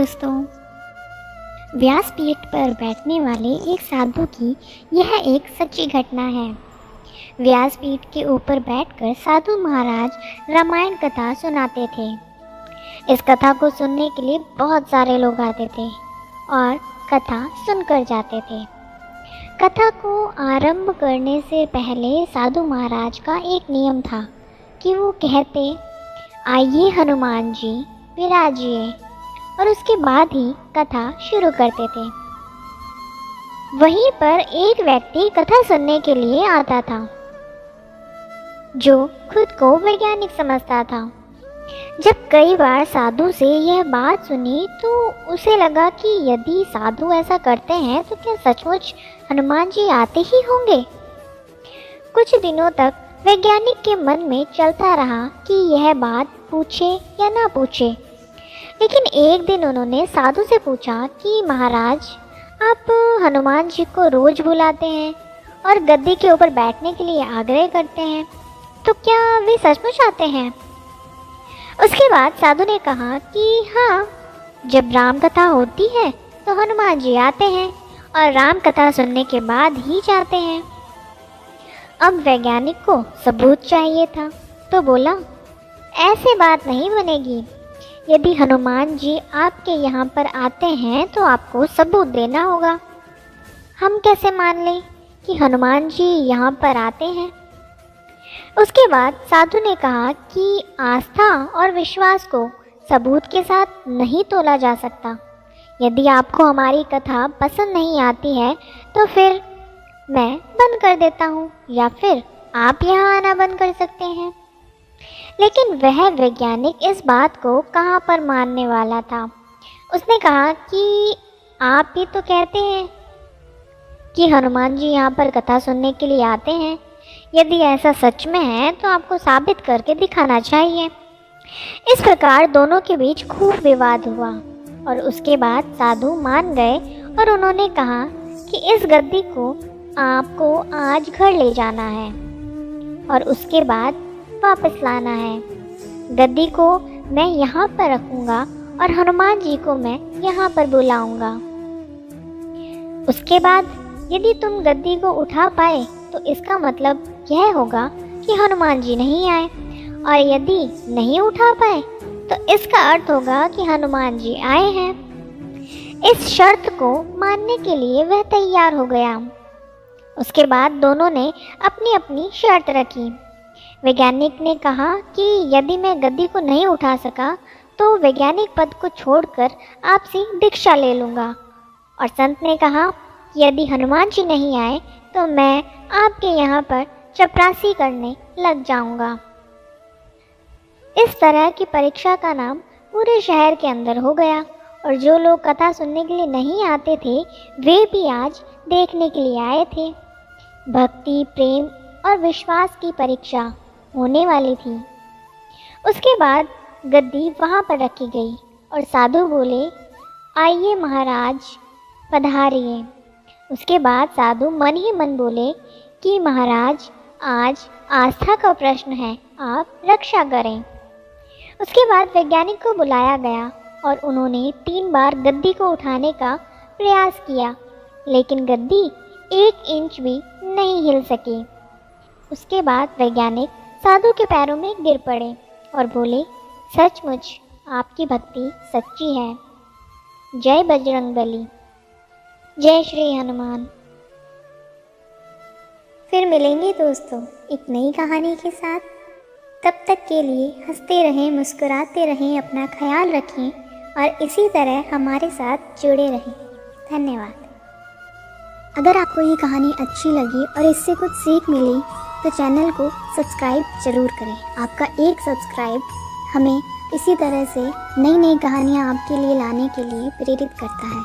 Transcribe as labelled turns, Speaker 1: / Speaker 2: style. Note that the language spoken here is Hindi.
Speaker 1: दोस्तों, व्यासपीठ पर बैठने वाले एक साधु की यह एक सच्ची घटना है। व्यासपीठ के ऊपर बैठकर साधु महाराज रामायण कथा सुनाते थे। इस कथा को सुनने के लिए बहुत सारे लोग आते थे और कथा सुनकर जाते थे। कथा को आरंभ करने से पहले साधु महाराज का एक नियम था कि वो कहते, आइए हनुमान जी विराजिए, और उसके बाद ही कथा शुरू करते थे। वहीं पर एक व्यक्ति कथा सुनने के लिए आता था जो खुद को वैज्ञानिक समझता था। जब कई बार साधु से यह बात सुनी तो उसे लगा कि यदि साधु ऐसा करते हैं तो क्या सचमुच हनुमान जी आते ही होंगे। कुछ दिनों तक वैज्ञानिक के मन में चलता रहा कि यह बात पूछे या ना पूछे, लेकिन एक दिन उन्होंने साधु से पूछा कि महाराज, आप हनुमान जी को रोज बुलाते हैं और गद्दी के ऊपर बैठने के लिए आग्रह करते हैं, तो क्या वे सचमुच आते हैं? उसके बाद साधु ने कहा कि हाँ, जब राम कथा होती है तो हनुमान जी आते हैं और राम कथा सुनने के बाद ही जाते हैं। अब वैज्ञानिक को सबूत चाहिए था तो बोला, ऐसे बात नहीं बनेगी। यदि हनुमान जी आपके यहाँ पर आते हैं तो आपको सबूत देना होगा। हम कैसे मान लें कि हनुमान जी यहाँ पर आते हैं? उसके बाद साधु ने कहा कि आस्था और विश्वास को सबूत के साथ नहीं तोला जा सकता। यदि आपको हमारी कथा पसंद नहीं आती है तो फिर मैं बंद कर देता हूँ, या फिर आप यहाँ आना बंद कर सकते हैं। लेकिन वह वैज्ञानिक इस बात को कहाँ पर मानने वाला था। उसने कहा कि आप भी तो कहते हैं कि हनुमान जी यहाँ पर कथा सुनने के लिए आते हैं। यदि ऐसा सच में है तो आपको साबित करके दिखाना चाहिए। इस प्रकार दोनों के बीच खूब विवाद हुआ और उसके बाद साधु मान गए और उन्होंने कहा कि इस गद्दी को आपको आज घर ले जाना है और उसके बाद वापस लाना है। गद्दी को मैं यहाँ पर रखूँगा और हनुमान जी को मैं यहाँ पर बुलाऊँगा। उसके बाद यदि तुम गद्दी को उठा पाए तो इसका मतलब यह होगा कि हनुमान जी नहीं आए, और यदि नहीं उठा पाए तो इसका अर्थ होगा कि हनुमान जी आए हैं। इस शर्त को मानने के लिए वह तैयार हो गया। उसके बाद दोनों ने अपनी अपनी शर्त रखी। वैज्ञानिक ने कहा कि यदि मैं गद्दी को नहीं उठा सका तो वैज्ञानिक पद को छोड़कर आपसे दीक्षा ले लूँगा, और संत ने कहा कि यदि हनुमान जी नहीं आए तो मैं आपके यहाँ पर चपरासी करने लग जाऊँगा। इस तरह की परीक्षा का नाम पूरे शहर के अंदर हो गया, और जो लोग कथा सुनने के लिए नहीं आते थे वे भी आज देखने के लिए आए थे। भक्ति, प्रेम और विश्वास की परीक्षा होने वाली थी। उसके बाद गद्दी वहाँ पर रखी गई और साधु बोले, आइए महाराज पधारिए। उसके बाद साधु मन ही मन बोले कि महाराज, आज आस्था का प्रश्न है, आप रक्षा करें। उसके बाद वैज्ञानिक को बुलाया गया और उन्होंने 3 बार गद्दी को उठाने का प्रयास किया, लेकिन गद्दी 1 इंच भी नहीं हिल सकी। उसके बाद वैज्ञानिक साधु के पैरों में गिर पड़े और बोले, सचमुच आपकी भक्ति सच्ची है। जय बजरंगबली, जय श्री हनुमान। फिर मिलेंगे दोस्तों एक नई कहानी के साथ। तब तक के लिए हंसते रहें, मुस्कुराते रहें, अपना ख्याल रखें और इसी तरह हमारे साथ जुड़े रहें। धन्यवाद। अगर आपको ये कहानी अच्छी लगी और इससे कुछ सीख मिली तो चैनल को सब्सक्राइब ज़रूर करें। आपका एक सब्सक्राइब हमें इसी तरह से नई नई कहानियाँ आपके लिए लाने के लिए प्रेरित करता है।